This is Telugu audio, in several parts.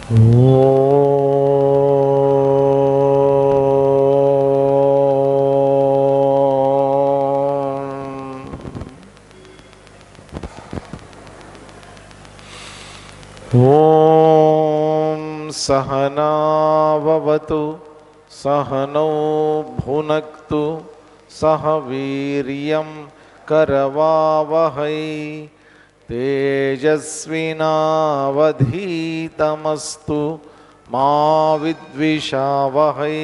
ఓం సహనావవతు సహనౌ భునక్తు సహ వీర్యం కరవావహై తేజస్వినావధీతమస్తు మా విద్విషావహై.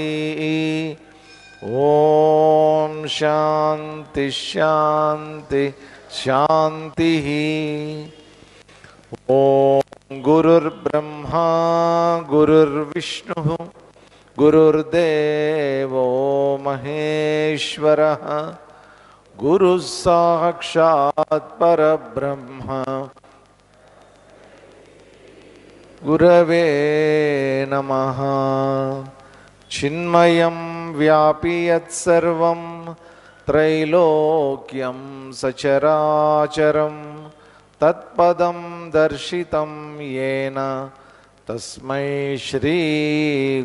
ఓం శాంతి శాంతి శాంతి. ఓం గురుర్బ్రహ్మా గురుర్విష్ణుః గురుర్దేవో మహేశ్వరః గురుః సాక్షాత్ పరబ్రహ్మ గురవే నమః. చిన్మయం వ్యాపి యత్సర్వం త్రైలోక్యం సచరాచరం తత్పదం దర్శితం యేన తస్మై శ్రీ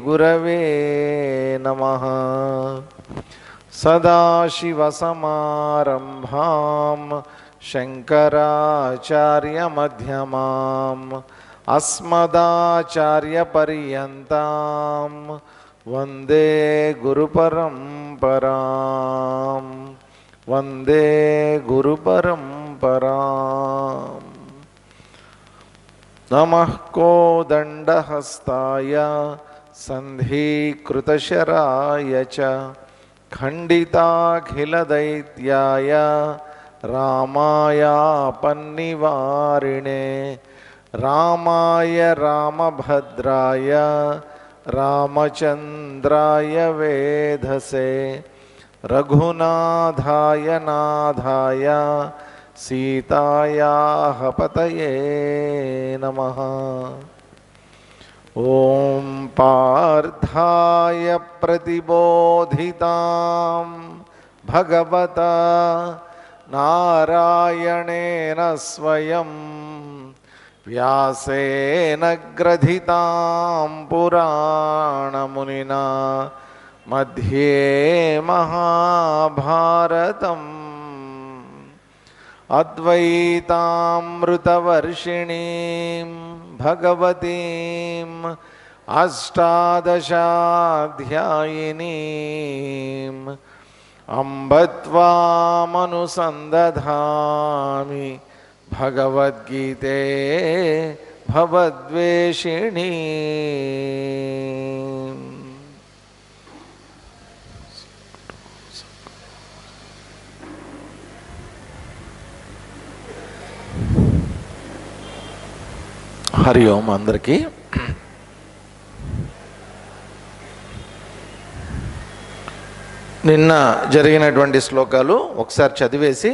గురవే నమః. సదాశివసమారంభాం శంకరాచార్యమధ్యమాం అస్మదాచార్యపర్యంతాం వందే గురుపరంపరాం. వందే గురుపరంపరాం. నమః కోదండహస్తాయ సంధీకృతశరాయ చ ఖండితాఖిలదైత్యాయ రామాయ పన్నివారిణే రామాయ రామభద్రాయ రామచంద్రాయ వేధసే రఘునాథాయ నాథాయ సీతాయాః పతయే నమః. ఓం పార్థాయ ప్రతిబోధితాం భగవతా నారాయణేన స్వయం వ్యాసేన గ్రథితాం పురాణమునినా మధ్యే మహాభారతం అద్వైతామృతవర్షిణీం భగవతీం అష్టాదశాధ్యాయినీం అంబ త్వామనుసందధామి భగవద్గీతే భవద్వేషిణీ. హరి ఓం అందరికీ. నిన్న జరిగినటువంటి శ్లోకాలు ఒకసారి చదివేసి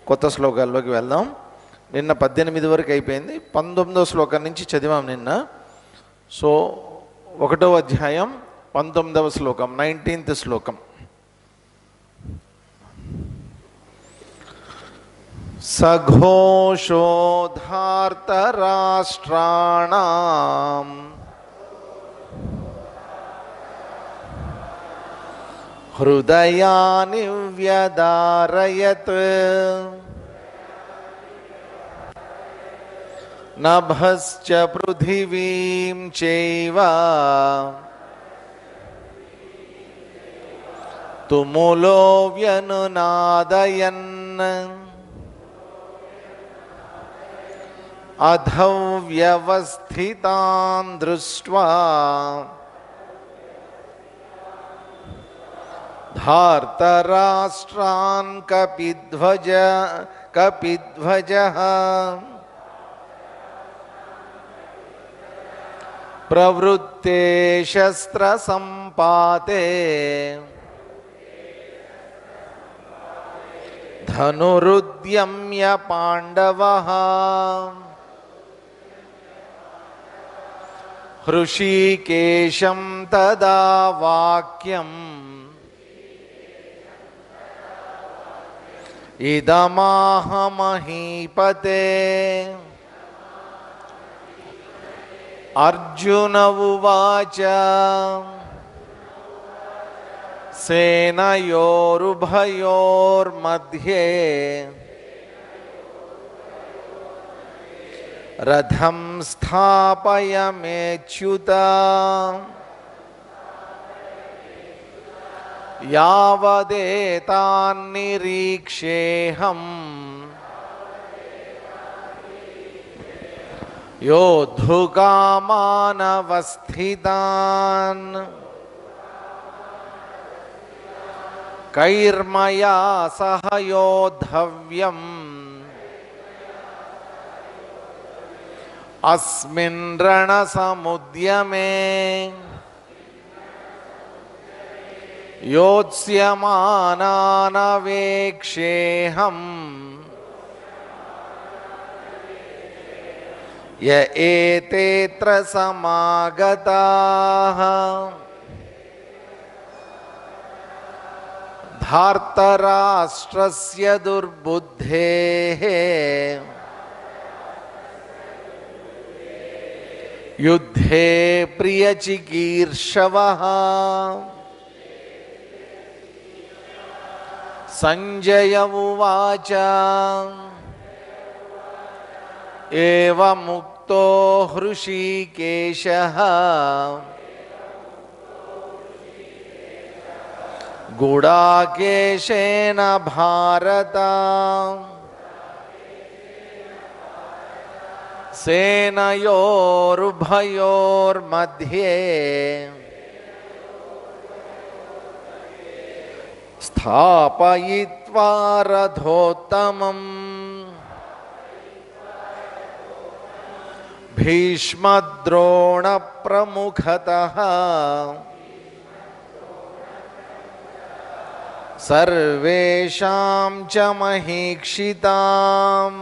కొత్త శ్లోకాల్లోకి వెళ్దాం. నిన్న 18 వరకు అయిపోయింది. 19వ శ్లోకం నుంచి చదివాం నిన్న. సో 1వ అధ్యాయం 19వ శ్లోకం 19th శ్లోకం. సఘోషోధార్తరాష్ట్రాణాం హృదయాని వ్యదారయత్ నభశ్చ పృథివీం చైవ తుములో వ్యనునాదయన్ అధౌ వ్యవస్థితాన్ దృష్ట్వా ధార్తరాష్ట్రాన్ కపిధ్వజః ప్రవృత్తే శస్త్రసంపాతే ధనురుద్యమ్య పాండవః హృషీకేశం తదా వాక్యం ఇదమాహ మహీపతే అర్జున ఉవాచ సేనయోరుభయోర్मध्ये రథం స్థాపయమేచ్యుత యావదేతాన్నిరీక్షేహం యోద్ధుకామానవస్థితాన్ కైర్మయా సహ యోద్ధవ్యం అస్మిన్ రణసముద్యమే యోత్స్యమానానవేక్షేహం య ఏతేత్ర సమాగతాః ధార్తరాష్ట్రస్య దుర్బుద్ధేః యుద్ధే ప్రియచికీర్షవః సంజయ ఉవాచ ఏవముక్తో హృషీకేశః గుడాకేశేన భారత సేనయోరుభయోర్मध्ये స్థాపయిత్వా రథోత్తమం భీష్మద్రోణ ప్రముఖతః సర్వేషాం చ మహీక్షితాం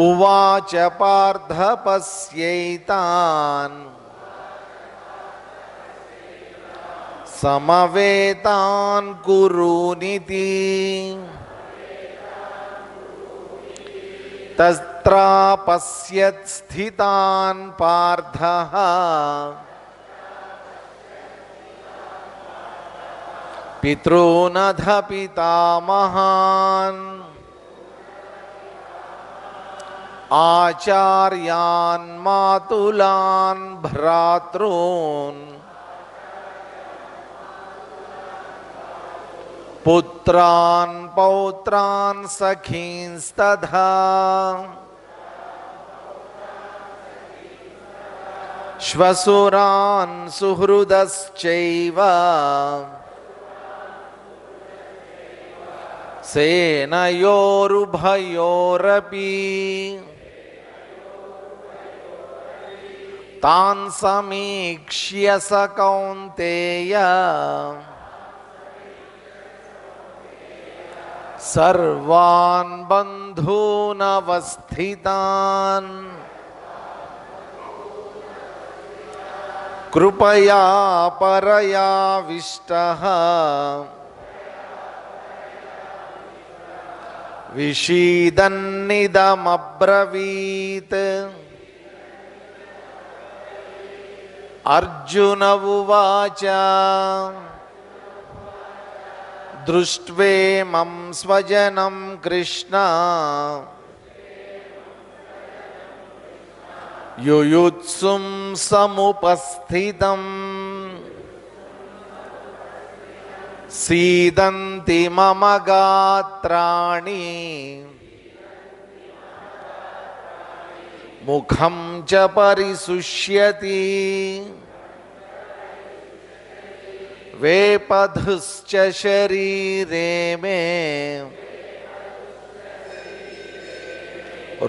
ఉవాచ పార్థ పశ్యైతాన్ సమవేతాన్ కురూనితి తత్రాపశ్యత్ స్థితాన్ పార్థః పితॄనధ పితామహాన్ ఆచార్యాన్ మాతులాన్ భ్రాతॄన్ పుత్రాన్ పౌత్రాన్ సఖీంస్తథా శ్వశురాన్ సుహృదశ్చైవ సేనయోరుభయోరపి తాన్ సమీక్ష్య స కౌంతేయ సర్వాన్ బంధూనవస్థితాన్ కృపయా పరయావిష్టః విషీదన్నిదమబ్రవీత్ అర్జున ఉవాచ దృష్ట్వేమం స్వజనం కృష్ణ యుయుత్సుం సముపస్థితం సీదంతి మమ గాత్రాణి ముఖం చ పరిశుష్యతి వేపధుశ్చ శరీరే మే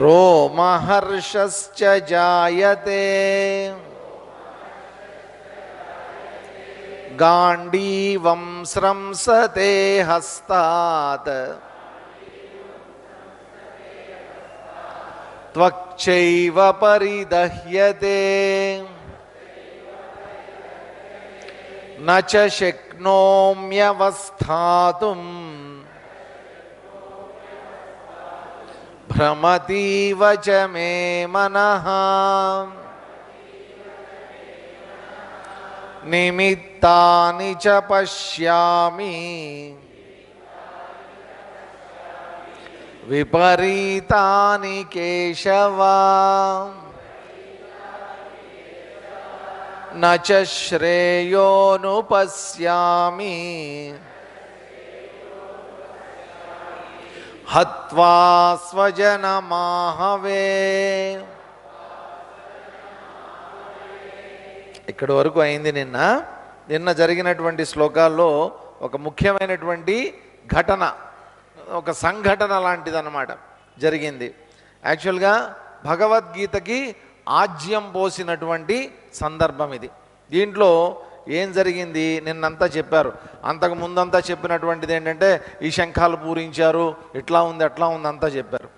రోమహర్షశ్చ జాయతే గాండీవం స్రంసతే హస్తాత్ త్వక్చైవ పరిదహ్యతే న చ శక్నోమ్యవస్థాతుం భ్రమతీవ చ మే మనః నిమిత్తాని చ పశ్యామి విపరీతాని కేశవ న చ శ్రేయోను పశ్యామి హత్వా స్వజనమాహవే. ఇక్కడి వరకు అయింది. నిన్న జరిగినటువంటి శ్లోకాల్లో ఒక ముఖ్యమైనటువంటి ఘటన, ఒక సంఘటన లాంటిదన్నమాట జరిగింది. యాక్చువల్గా భగవద్గీతకి ఆజ్యం పోసినటువంటి సందర్భం ఇది. దీంట్లో ఏం జరిగింది నిన్నంతా చెప్పారు. అంతకు ముందంతా చెప్పినటువంటిది ఏంటంటే ఈ శంఖాలు పూరించారు, ఇట్లా ఉంది అట్లా ఉంది అంతా చెప్పారు.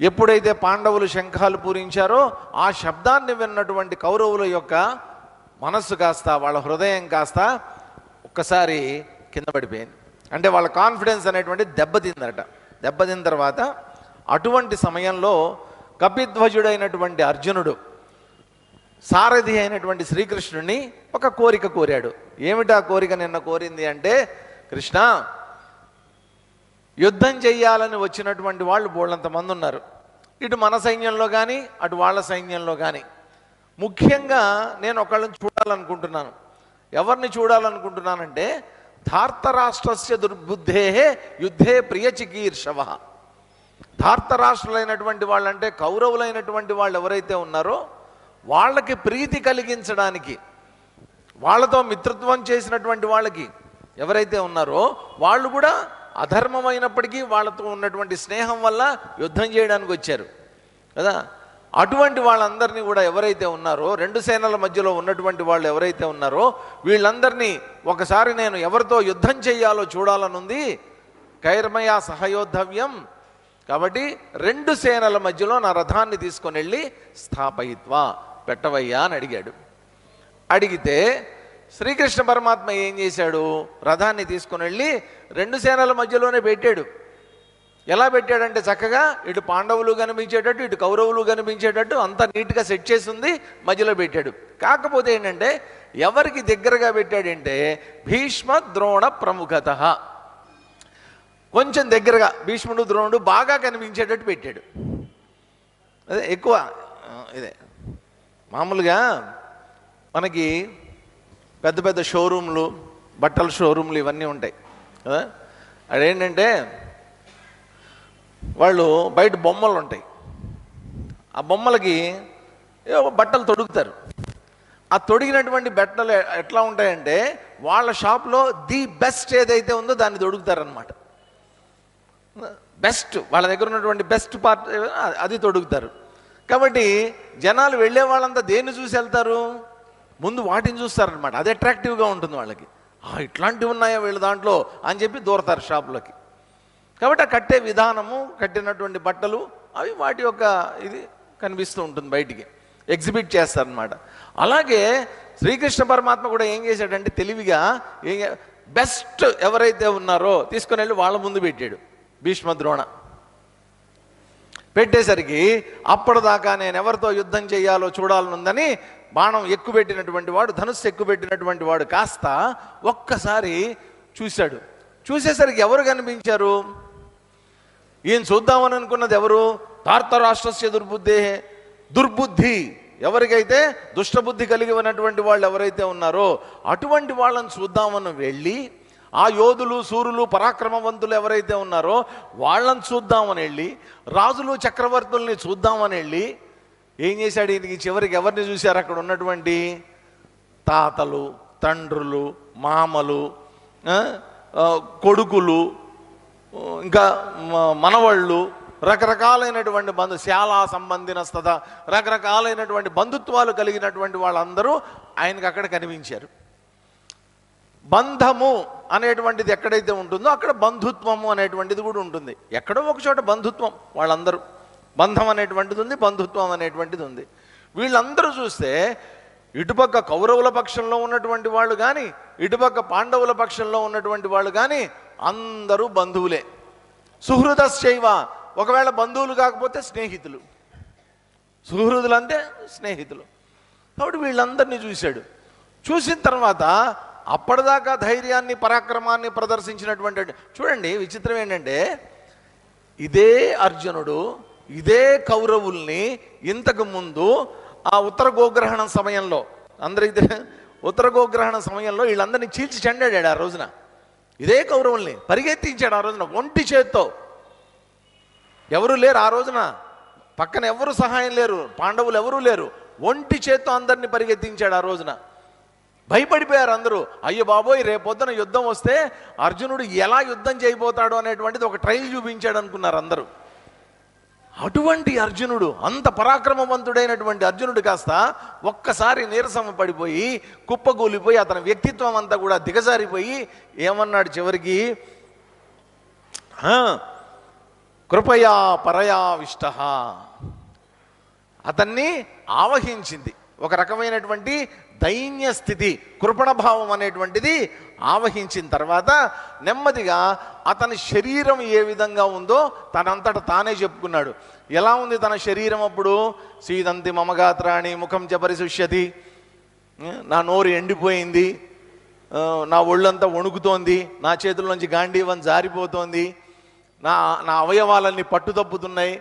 ఎప్పుడైతే పాండవులు శంఖాలు పూరించారో ఆ శబ్దాన్ని విన్నటువంటి కౌరవుల యొక్క మనస్సు కాస్త, వాళ్ళ హృదయం కాస్త ఒక్కసారి కింద పడిపోయింది. అంటే వాళ్ళ కాన్ఫిడెన్స్ అనేటువంటి దెబ్బతిందట. దెబ్బతిన్న తర్వాత అటువంటి సమయంలో కపిధ్వజుడైనటువంటి అర్జునుడు సారథి అయినటువంటి శ్రీకృష్ణుడిని ఒక కోరిక కోరాడు. ఏమిటా కోరిక నిన్న కోరింది అంటే, కృష్ణ, యుద్ధం చెయ్యాలని వచ్చినటువంటి వాళ్ళు బోళ్ళంతమంది ఉన్నారు. ఇటు మన సైన్యంలో కానీ అటు వాళ్ళ సైన్యంలో కానీ. ముఖ్యంగా నేను ఒకళ్ళని చూడాలనుకుంటున్నాను. ఎవరిని చూడాలనుకుంటున్నానంటే, ధార్తరాష్ట్రస్య దుర్బుద్ధే యుద్ధే ప్రియచికీర్షవ. ధార్తరాష్ట్రులైనటువంటి వాళ్ళంటే కౌరవులైనటువంటి వాళ్ళు ఎవరైతే ఉన్నారో వాళ్ళకి ప్రీతి కలిగించడానికి, వాళ్ళతో మిత్రత్వం చేసినటువంటి వాళ్ళకి ఎవరైతే ఉన్నారో వాళ్ళు కూడా అధర్మమైనప్పటికీ వాళ్ళతో ఉన్నటువంటి స్నేహం వల్ల యుద్ధం చేయడానికి వచ్చారు కదా. అటువంటి వాళ్ళందరినీ కూడా ఎవరైతే ఉన్నారో, రెండు సేనల మధ్యలో ఉన్నటువంటి వాళ్ళు ఎవరైతే ఉన్నారో వీళ్ళందరినీ ఒకసారి నేను ఎవరితో యుద్ధం చెయ్యాలో చూడాలనుంది. కైర్మయా సహయోద్ధవ్యం. కాబట్టి రెండు సేనల మధ్యలో నా రథాన్ని తీసుకొని వెళ్ళి స్థాపయిత్వా, పెట్టవయ్యా అని అడిగాడు. అడిగితే శ్రీకృష్ణ పరమాత్మ ఏం చేశాడు, రథాన్ని తీసుకొని వెళ్ళి రెండు సేనల మధ్యలోనే పెట్టాడు. ఎలా పెట్టాడంటే చక్కగా ఇటు పాండవులు కనిపించేటట్టు ఇటు కౌరవులు కనిపించేటట్టు అంతా నీట్గా సెట్ చేసి ఉంది, మధ్యలో పెట్టాడు. కాకపోతే ఏంటంటే ఎవరికి దగ్గరగా పెట్టాడంటే భీష్మ ద్రోణ ప్రముఖత, కొంచెం దగ్గరగా భీష్ముడు ద్రోణుడు బాగా కనిపించేటట్టు పెట్టాడు. అదే ఎక్కువ. ఇదే మామూలుగా మనకి పెద్ద పెద్ద షోరూమ్లు, బట్టల షోరూమ్లు ఇవన్నీ ఉంటాయి కదా. అదేంటంటే వాళ్ళు బయట బొమ్మలు ఉంటాయి. ఆ బొమ్మలకి బట్టలు తొడుగుతారు. ఆ తొడిగినటువంటి బట్టలు ఎట్లా ఉంటాయంటే వాళ్ళ షాప్లో ది బెస్ట్ ఏదైతే ఉందో దాన్ని తొడుగుతారనమాట. బెస్ట్, వాళ్ళ దగ్గర ఉన్నటువంటి బెస్ట్ పార్ట్ అది తొడుగుతారు. కాబట్టి జనాలు వెళ్ళే వాళ్ళంతా దేన్ని చూసి వెళ్తారు, ముందు వాటిని చూస్తారనమాట. అది అట్రాక్టివ్గా ఉంటుంది వాళ్ళకి. ఇట్లాంటివి ఉన్నాయా వీళ్ళ దాంట్లో అని చెప్పి దూరతారు షాపులోకి. కాబట్టి ఆ కట్టే విధానము, కట్టినటువంటి బట్టలు అవి వాటి యొక్క ఇది కనిపిస్తూ ఉంటుంది, బయటికి ఎగ్జిబిట్ చేస్తారనమాట. అలాగే శ్రీకృష్ణ పరమాత్మ కూడా ఏం చేశాడంటే తెలివిగా బెస్ట్ ఎవరైతే ఉన్నారో తీసుకుని వెళ్ళి వాళ్ళ ముందు పెట్టాడు. భీష్మ ద్రోణ పెట్టేసరికి అప్పటిదాకా నేను ఎవరితో యుద్ధం చేయాలో చూడాలనుందని బాణం ఎక్కుపెట్టినటువంటి వాడు, ధనుస్సు ఎక్కుపెట్టినటువంటి వాడు కాస్త ఒక్కసారి చూశాడు. చూసేసరికి ఎవరు కనిపించారు, ఈయన చూద్దామని అనుకున్నది ఎవరు, ధార్తరాష్ట్రస్య దుర్బుద్ధే. దుర్బుద్ధి ఎవరికైతే దుష్టబుద్ధి కలిగి ఉన్నటువంటి వాళ్ళు ఎవరైతే ఉన్నారో అటువంటి వాళ్ళని చూద్దామని వెళ్ళి, ఆ యోధులు సూరులు పరాక్రమవంతులు ఎవరైతే ఉన్నారో వాళ్ళని చూద్దామని వెళ్ళి, రాజులు చక్రవర్తుల్ని చూద్దామని వెళ్ళి ఏం చేశాడు, ఈయనకి చివరికి ఎవరిని చూశారు, అక్కడ ఉన్నటువంటి తాతలు, తండ్రులు, మామలు, కొడుకులు, ఇంకా మనవళ్ళు, రకరకాలైనటువంటి శాలా సంబంధినస్తత రకరకాలైనటువంటి బంధుత్వాలు కలిగినటువంటి వాళ్ళందరూ ఆయనకు అక్కడ కనిపించారు. బంధము అనేటువంటిది ఎక్కడైతే ఉంటుందో అక్కడ బంధుత్వము అనేటువంటిది కూడా ఉంటుంది. ఎక్కడో ఒక చోట బంధుత్వం, వాళ్ళందరూ బంధం అనేటువంటిది ఉంది, బంధుత్వం అనేటువంటిది ఉంది. వీళ్ళందరూ చూస్తే ఇటుపక్క కౌరవుల పక్షంలో ఉన్నటువంటి వాళ్ళు కానీ ఇటుపక్క పాండవుల పక్షంలో ఉన్నటువంటి వాళ్ళు కానీ అందరూ బంధువులే. సుహృదశ్చైవ, ఒకవేళ బంధువులు కాకపోతే స్నేహితులు, సుహృదులు అంటే స్నేహితులు. కాబట్టి వీళ్ళందరినీ చూశాడు. చూసిన తర్వాత అప్పటిదాకా ధైర్యాన్ని పరాక్రమాన్ని ప్రదర్శించినటువంటి, చూడండి విచిత్రం ఏంటంటే, ఇదే అర్జునుడు ఇదే కౌరవుల్ని ఇంతకు ముందు ఆ ఉత్తర గోగ్రహణం సమయంలో, అందరికి ఉత్తర గోగ్రహణ సమయంలో వీళ్ళందరినీ చీల్చి చెండాడాడు. ఆ రోజున ఇదే కౌరవుల్ని పరిగెత్తించాడు. ఆ రోజున ఒంటి చేత్తో, ఎవరు లేరు ఆ రోజున, పక్కన ఎవరు సహాయం లేరు, పాండవులు ఎవరూ లేరు, ఒంటి చేత్తో అందరినీ పరిగెత్తించాడు. ఆ రోజున భయపడిపోయారు అందరూ. అయ్యో బాబోయ్, రేపొద్దున యుద్ధం వస్తే అర్జునుడు ఎలా యుద్ధం చేయబోతాడు అనేటువంటిది ఒక ట్రైల్ చూపించాడు అనుకున్నారు అందరూ. అటువంటి అర్జునుడు, అంత పరాక్రమవంతుడైనటువంటి అర్జునుడు కాస్త ఒక్కసారి నీరసం పడిపోయి కుప్పగూలిపోయి అతని వ్యక్తిత్వం అంతా కూడా దిగజారిపోయి ఏమన్నాడు చివరికి, కృపయా పరయావిష్ట, అతన్ని ఆవహించింది ఒక రకమైనటువంటి దైన్య స్థితి, కృపణ భావం అనేటువంటిది ఆవహించిన తర్వాత నెమ్మదిగా అతని శరీరం ఏ విధంగా ఉందో తనంతట తానే చెప్పుకున్నాడు. ఎలా ఉంది తన శరీరం అప్పుడు? సీదంతి మమగాత్రాణి ముఖం చ పరిశుష్యతి, నా నోరు ఎండిపోయింది, నా ఒళ్ళంతా వణుకుతోంది, నా చేతుల నుంచి గాంధీవం జారిపోతోంది, నా అవయవాలన్నీ పట్టుతప్పుతున్నాయి,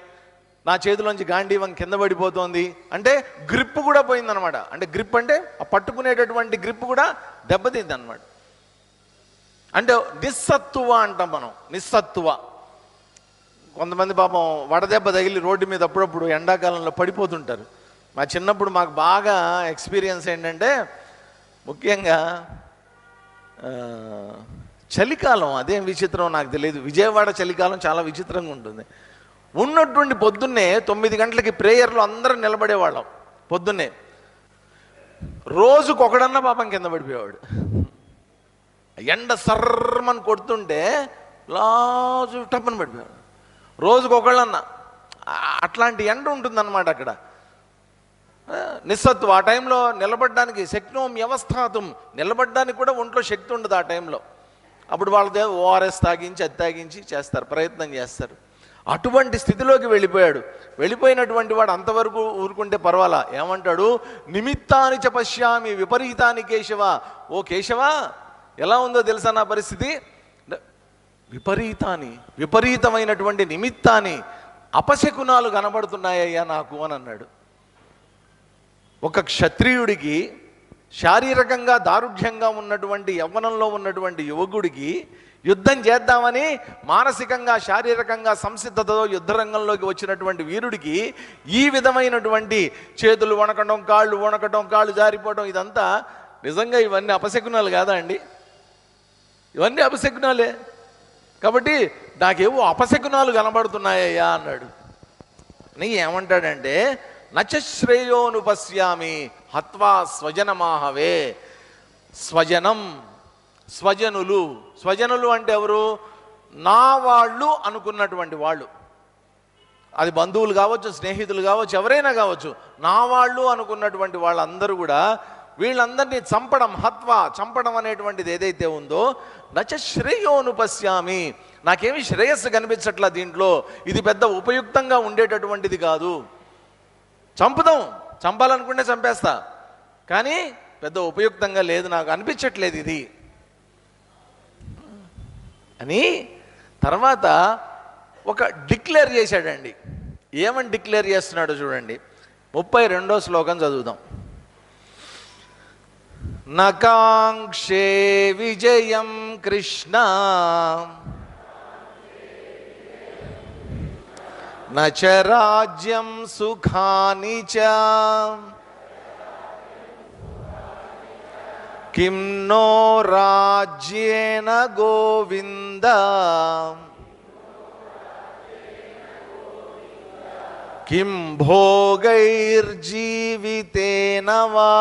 నా చేతిలోంచి గాంధీవం కింద పడిపోతోంది. అంటే గ్రిప్ కూడా పోయిందనమాట. అంటే గ్రిప్ అంటే ఆ పట్టుకునేటటువంటి గ్రిప్ కూడా దెబ్బతింది అనమాట. అంటే నిస్సత్తువ అంటాం మనం, నిస్సత్తువ. కొంతమంది పాపం వడదెబ్బ తగిలి రోడ్డు మీద అప్పుడప్పుడు ఎండాకాలంలో పడిపోతుంటారు. మా చిన్నప్పుడు మాకు బాగా ఎక్స్పీరియన్స్ ఏంటంటే, ముఖ్యంగా చలికాలం, అదేం విచిత్రం నాకు తెలియదు, విజయవాడ చలికాలం చాలా విచిత్రంగా ఉంటుంది. ఉన్నటువంటి పొద్దున్నే 9 గంటలకి ప్రేయర్లో అందరం నిలబడేవాళ్ళం. పొద్దున్నే రోజుకొకడన్నా పాపం కింద పడిపోయేవాడు. ఎండ సర్రమని కొడుతుంటే లాజు టప్పని పడిపోయాడు. రోజుకొకళ్ళన్నా. అట్లాంటి ఎండ ఉంటుందన్నమాట అక్కడ. నిస్సత్వం. ఆ టైంలో నిలబడడానికి శక్నోం వ్యవస్థాతం, నిలబడడానికి కూడా ఒంట్లో శక్తి ఉండదు ఆ టైంలో. అప్పుడు వాళ్ళదే ఓఆర్ఎస్ తాగించి అది తాగించి చేస్తారు, ప్రయత్నం చేస్తారు. అటువంటి స్థితిలోకి వెళ్ళిపోయాడు. వెళ్ళిపోయినటువంటి వాడు అంతవరకు ఊరుకుంటే పర్వాలా, ఏమంటాడు, నిమిత్తాని చ పశ్యామి విపరీతాని కేశవ. ఓ కేశవ, ఎలా ఉందో తెలుసా నా పరిస్థితి? విపరీతాన్ని, విపరీతమైనటువంటి నిమిత్తాన్ని, అపశకునాలు కనబడుతున్నాయ్యా నాకు అని అన్నాడు. ఒక క్షత్రియుడికి, శారీరకంగా దారుఢ్యంగా ఉన్నటువంటి యవ్వనంలో ఉన్నటువంటి యువకుడికి యుద్ధం చేద్దామని మానసికంగా శారీరకంగా సంసిద్ధతతో యుద్ధరంగంలోకి వచ్చినటువంటి వీరుడికి ఈ విధమైనటువంటి చేతులు వణకటం, కాళ్ళు వణకటం, కాళ్ళు జారిపోవడం, ఇదంతా నిజంగా ఇవన్నీ అపశకునాలు కాదా అండి? ఇవన్నీ అపశకునాలే. కాబట్టి నాకేవో అపశకునాలు కనబడుతున్నాయ్యా అన్నాడు. నీ ఏమంటాడంటే, నచశ్రేయోను పశ్యామి హత్వా స్వజనమాహవే. స్వజనం, స్వజనులు. స్వజనులు అంటే ఎవరు? నా వాళ్ళు అనుకున్నటువంటి వాళ్ళు. అది బంధువులు కావచ్చు, స్నేహితులు కావచ్చు, ఎవరైనా కావచ్చు. నా వాళ్ళు అనుకున్నటువంటి వాళ్ళందరూ కూడా వీళ్ళందరినీ చంపడం, హత్వా, చంపడం అనేటువంటిది ఏదైతే ఉందో, నచ శ్రేయోను పశ్యామి, నాకేమి శ్రేయస్సు కనిపించట్లా దీంట్లో, ఇది పెద్ద ఉపయుక్తంగా ఉండేటటువంటిది కాదు. చంపుదాం, చంపాలనుకుంటే చంపేస్తా, కానీ పెద్ద ఉపయుక్తంగా లేదు, నాకు అనిపించట్లేదు ఇది అని. తర్వాత ఒక డిక్లేర్ చేశాడండి. ఏమని డిక్లేర్ చేస్తున్నాడో చూడండి. 32వ శ్లోకం చదువుదాం. నకాంక్షే విజయం కృష్ణ నచ రాజ్యం సుఖాని చ కిం నో రాజ్యేన గోవింద కిం భోగైర్జీవితేన వా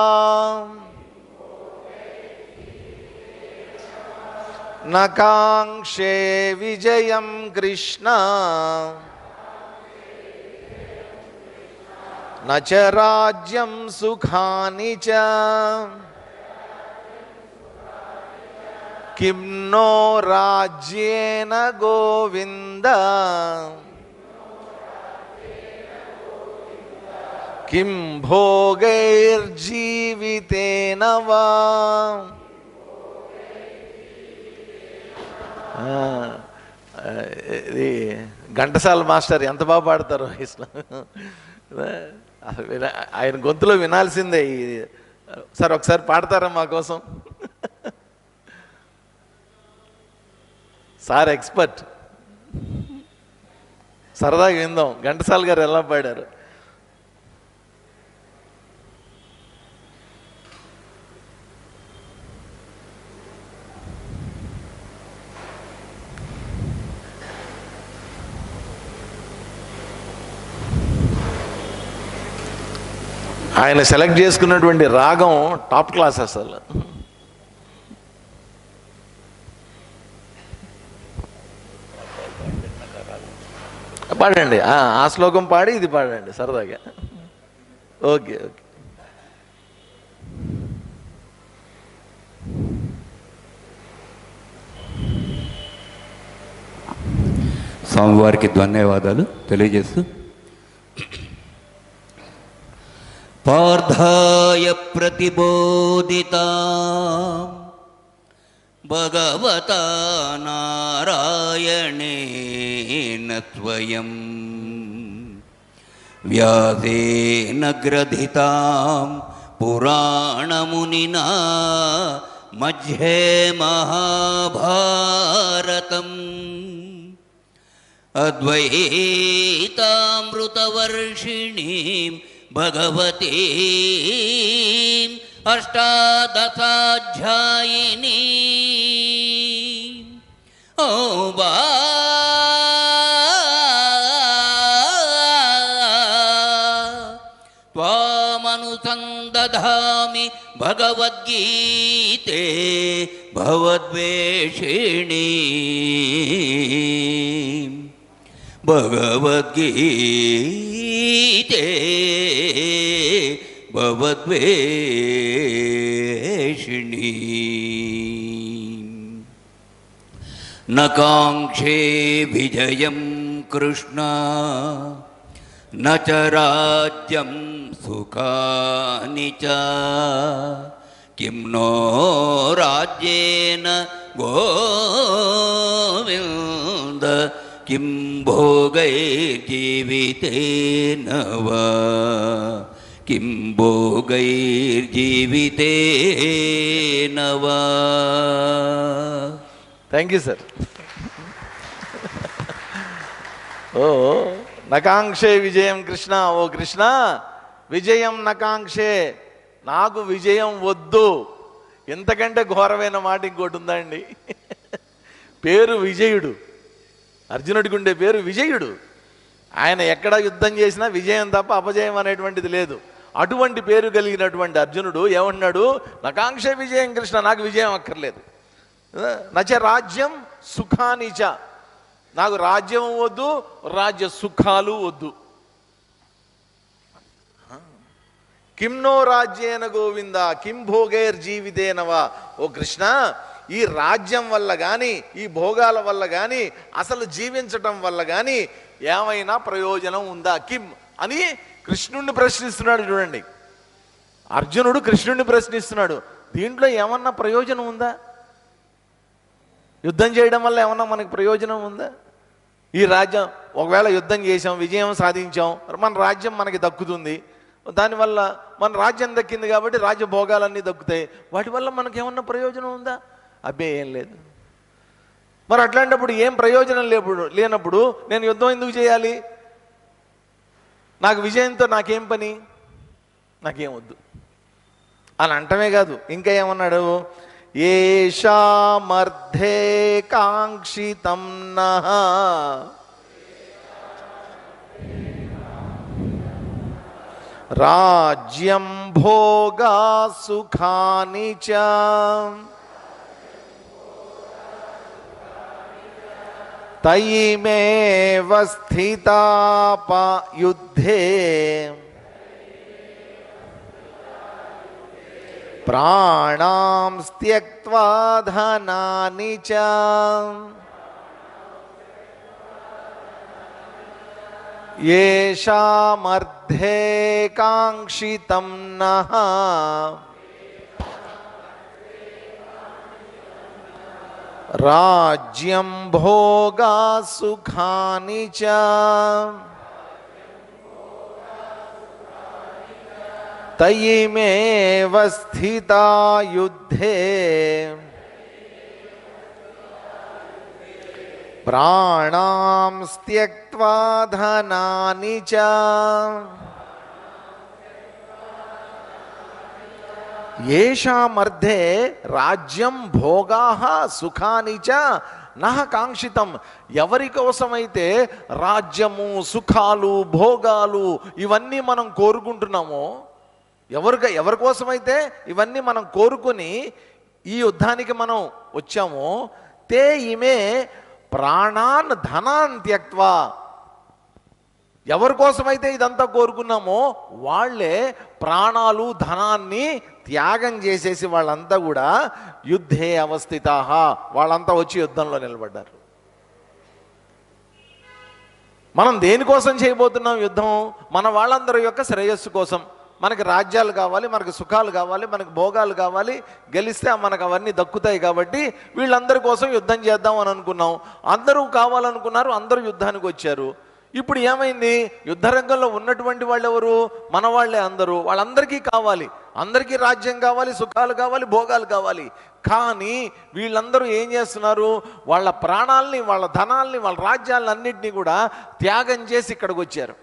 నకాంక్షే విజయం కృష్ణ నచ రాజ్యం సుఖాని చ కిం నో రాజ్యేన గోవింద కిం భోగైర్జీవితేన వా. ఇది ఘంటసాల మాస్టర్ ఎంత బాగా పాడతారో ఆయన గొంతులో వినాల్సిందే. సార్ ఒకసారి పాడతారా మా కోసం? సార్ ఎక్స్పర్ట్, సరదాగా విందాం ఘంటసాల గారు ఎలా పాడారు. ఆయన సెలెక్ట్ చేసుకున్నటువంటి రాగం టాప్ క్లాస్ అసలు. పాడండి, ఆ శ్లోకం పాడి ఇది పాడండి సరదాగా. Okay okay. స్వామివారికి ధన్యవాదాలు తెలియజేస్తూ, పార్థాయ ప్రతిబోధితా భగవతా నారాయణేన స్వయం వ్యాసేన గ్రథితాం పురాణమునినా మధ్యే మహాభారతం అద్వైతామృతవర్షిణీం భగవతీం అష్టాదశాధ్యాయినీ త్వామనుసందధామి భగవద్గీతే భవద్వేషిణీ భగవద్గీతే భవద్వేషిణీ. న కాంక్షే విజయం కృష్ణ న చ రాజ్యం సుఖాని చ కిం నో రాజ్యేన గోవింద కిం భోగైర్జీవితేన వా కిం భోగైర్జీవితేన వా. Thank you sir. ఓ నకాంక్షే విజయం కృష్ణ. ఓ కృష్ణ, విజయం నకాంక్షే, నాకు విజయం వద్దు. ఎంతకంటే ఘోరమైన మాట ఇంకోటి ఉందా అండి? పేరు విజయుడు, అర్జునుడికి ఉండే పేరు విజయుడు. ఆయన ఎక్కడ యుద్ధం చేసినా విజయం తప్ప అపజయం అనేటువంటిది లేదు. అటువంటి పేరు కలిగినటువంటి అర్జునుడు ఏమన్నాడు? నకాంక్షే విజయం కృష్ణ, నాకు విజయం అక్కర్లేదు. నచ రాజ్యం సుఖానిచ, నాకు రాజ్యం వద్దు, రాజ్య సుఖాలు వద్దు. కిం నో రాజ్యేన గోవింద కిం భోగైర్జీవితేనవా. ఓ కృష్ణ, ఈ రాజ్యం వల్ల కానీ ఈ భోగాల వల్ల కానీ అసలు జీవించటం వల్ల కానీ ఏమైనా ప్రయోజనం ఉందా కిం అని కృష్ణుణ్ణి ప్రశ్నిస్తున్నాడు. చూడండి, అర్జునుడు కృష్ణుణ్ణి ప్రశ్నిస్తున్నాడు. దీంట్లో ఏమన్నా ప్రయోజనం ఉందా? యుద్ధం చేయడం వల్ల ఏమన్నా మనకి ప్రయోజనం ఉందా? ఈ రాజ్యం ఒకవేళ యుద్ధం చేసాం, విజయం సాధించాం, మన రాజ్యం మనకి దక్కుతుంది. దానివల్ల మన రాజ్యం దక్కింది కాబట్టి రాజ్య భోగాలన్నీ దక్కుతాయి. వాటి వల్ల మనకి ఏమన్నా ప్రయోజనం ఉందా? అబ్బే ఏం లేదు. మరి అట్లాంటప్పుడు ఏం ప్రయోజనం లేనప్పుడు నేను యుద్ధం ఎందుకు చేయాలి? నాకు విజయంతో నాకేం పని, నాకేం వద్దు అని అంటమే కాదు, ఇంకా ఏమన్నాడు? ఏషామర్థే కాంక్షితం నః రాజ్యం భోగా సుఖాని చ తయిమేవ స్థితా యుద్ధే ప్రాణాం త్యక్త్వా ధనాని చ येषामर्धे काङ्क्षितं नः राज्यं भोगा सुखानि च तयिमेव स्थिता युद्धे प्राणां त्यक्त्वा धनानि च येषामर्धे రాజ్యం భోగాః సుఖాని చ నః కాంక్షితం. ఎవరి కోసమైతే రాజ్యము సుఖాలు భోగాలు ఇవన్నీ మనం కోరుకుంటున్నామో, ఎవరి కోసమైతే ఇవన్నీ మనం కోరుకొని ఈ యుద్ధానికి మనం వచ్చామో, తే ఇమే ప్రాణాన్ ధనాన్ త్యక్త్వా, ఎవరి కోసమైతే ఇదంతా కోరుకున్నామో వాళ్ళే ప్రాణాలు ధనాన్ని త్యాగం చేసేసి వాళ్ళంతా కూడా యుద్ధే అవస్థితాః, వాళ్ళంతా వచ్చి యుద్ధంలో నిలబడ్డారు. మనం దేనికోసం చేయబోతున్నాం యుద్ధం? మన వాళ్ళందరి యొక్క శ్రేయస్సు కోసం. మనకి రాజ్యాలు కావాలి, మనకు సుఖాలు కావాలి, మనకు భోగాలు కావాలి, గెలిస్తే మనకు అవన్నీ దక్కుతాయి. కాబట్టి వీళ్ళందరి కోసం యుద్ధం చేద్దాం అని అనుకున్నాం. అందరూ కావాలనుకున్నారు, అందరూ యుద్ధానికి వచ్చారు. ఇప్పుడు ఏమైంది? యుద్ధరంగంలో ఉన్నటువంటి వాళ్ళు ఎవరు? మన వాళ్ళే అందరూ. వాళ్ళందరికీ కావాలి, అందరికీ రాజ్యం కావాలి, సుఖాలు కావాలి, భోగాలు కావాలి. కానీ వీళ్ళందరూ ఏం చేస్తున్నారు? వాళ్ళ ప్రాణాలని, వాళ్ళ ధనాల్ని, వాళ్ళ రాజ్యాలన్నింటినీ కూడా త్యాగం చేసి ఇక్కడికి వచ్చారు.